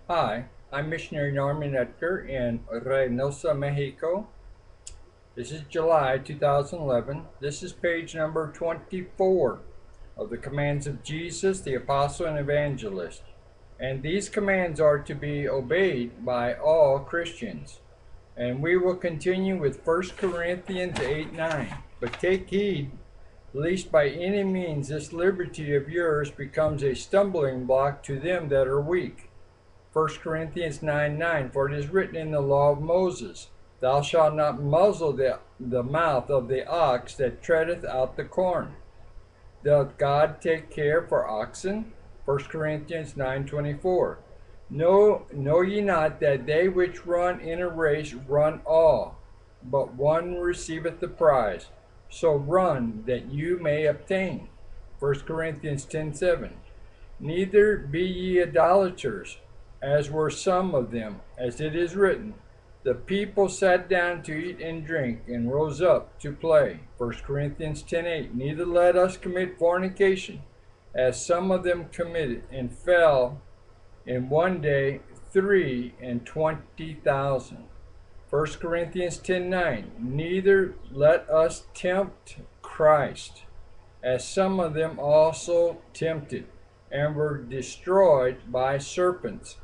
Hi, I'm Missionary Norman Oetker in Reynosa, Mexico. This is July 2011. This is page number 24 of the commands of Jesus, the Apostle and Evangelist. And these commands are to be obeyed by all Christians. And we will continue with 1 Corinthians 8:9. But take heed, lest by any means this liberty of yours becomes a stumbling block to them that are weak. 1 Corinthians 9:9, for it is written in the law of Moses, Thou shalt not muzzle the mouth of the ox that treadeth out the corn. Doth God take care for oxen? 1 Corinthians 9:24. Know ye not that they which run in a race run all, but one receiveth the prize? So run that you may obtain. 1 Corinthians 10:7. Neither be ye idolaters, as were some of them, as it is written, The people sat down to eat and drink, and rose up to play. 1 Corinthians 10:8. Neither let us commit fornication, as some of them committed, and fell in one day 320,000. 1 Corinthians 10:9. Neither let us tempt Christ, as some of them also tempted, and were destroyed by serpents.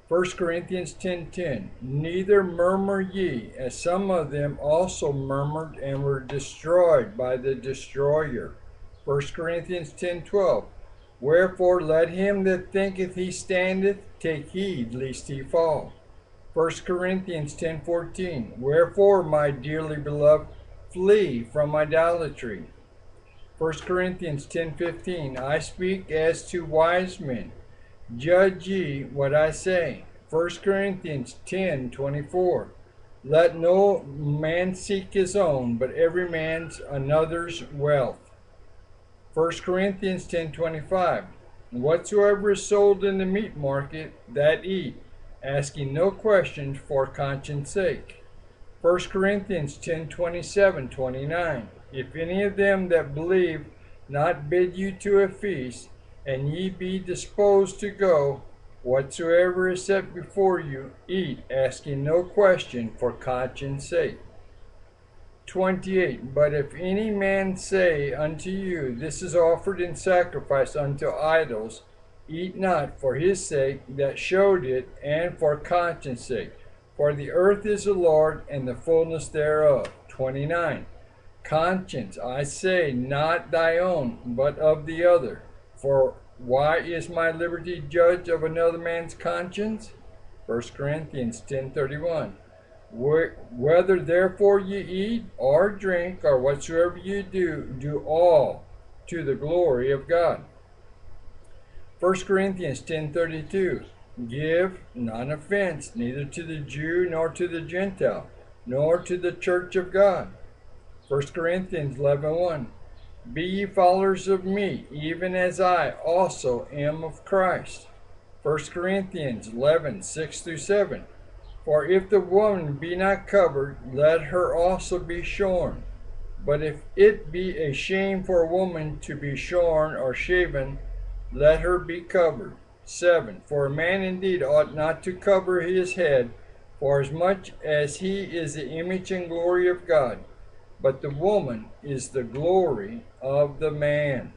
1 Corinthians 10:10. Neither murmur ye, as some of them also murmured and were destroyed by the destroyer. 1 Corinthians 10:12. Wherefore let him that thinketh he standeth take heed lest he fall. 1 Corinthians 10:14. Wherefore, my dearly beloved, flee from idolatry. 1 Corinthians 10:15. I speak as to wise men. Judge ye what I say. 1 Corinthians 10:24. Let no man seek his own, but every man's another's wealth. 1 Corinthians 10:25. Whatsoever is sold in the meat market, that eat, asking no questions for conscience sake. 1 Corinthians 10:27-29. If any of them that believe not bid you to a feast, and ye be disposed to go, whatsoever is set before you, eat, asking no question for conscience sake. 28. But if any man say unto you, This is offered in sacrifice unto idols, eat not for his sake that showed it, and for conscience sake. For the earth is the Lord, and the fullness thereof. 29. Conscience, I say, not thy own, but of the other. For why is my liberty judged of another man's conscience? 1 Corinthians 10:31. Whether therefore ye eat or drink, or whatsoever ye do, do all to the glory of God. 1 Corinthians 10:32. Give none offense, neither to the Jew, nor to the Gentile, nor to the church of God. 1 Corinthians 11:1. Be ye followers of me, even as I also am of Christ. 1 Corinthians 11:6-7. For if the woman be not covered, let her also be shorn. But if it be a shame for a woman to be shorn or shaven, let her be covered. 7. For a man indeed ought not to cover his head, forasmuch as he is the image and glory of God, but the woman is the glory of the man.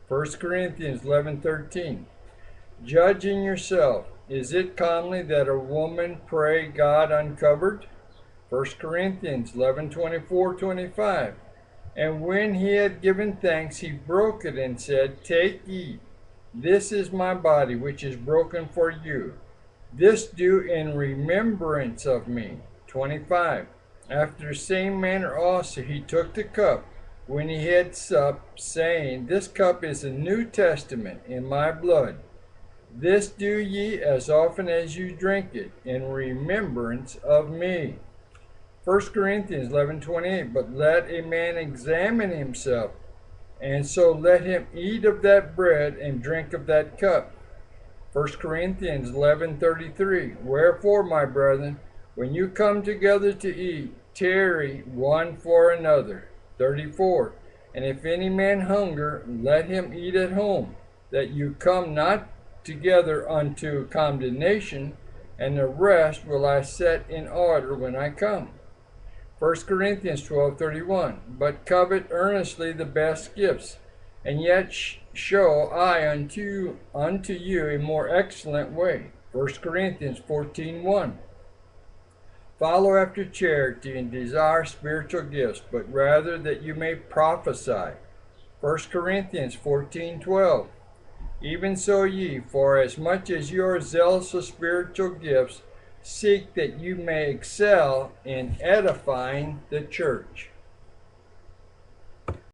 1 Corinthians 11:13. Judge in yourself. Is it comely that a woman pray God uncovered? 1 Corinthians 11:24-25. And when he had given thanks, he broke it and said, Take, eat. This is my body, which is broken for you. This do in remembrance of me. 25. After the same manner also he took the cup when he had supped, saying, This cup is the New Testament in my blood. This do ye as often as you drink it, in remembrance of me. 1 Corinthians 11:28. But let a man examine himself, and so let him eat of that bread and drink of that cup. 1 Corinthians 11:33. Wherefore, my brethren, when you come together to eat, tarry one for another. 34. And if any man hunger, let him eat at home, that you come not together unto condemnation, and the rest will I set in order when I come. 1 Corinthians 12:31. But covet earnestly the best gifts, and yet show I unto you a more excellent way. 1 Corinthians 14:1. Follow after charity and desire spiritual gifts, but rather that you may prophesy. 1 Corinthians 14:12. Even so ye, for as much as you are zealous of spiritual gifts, seek that you may excel in edifying the church.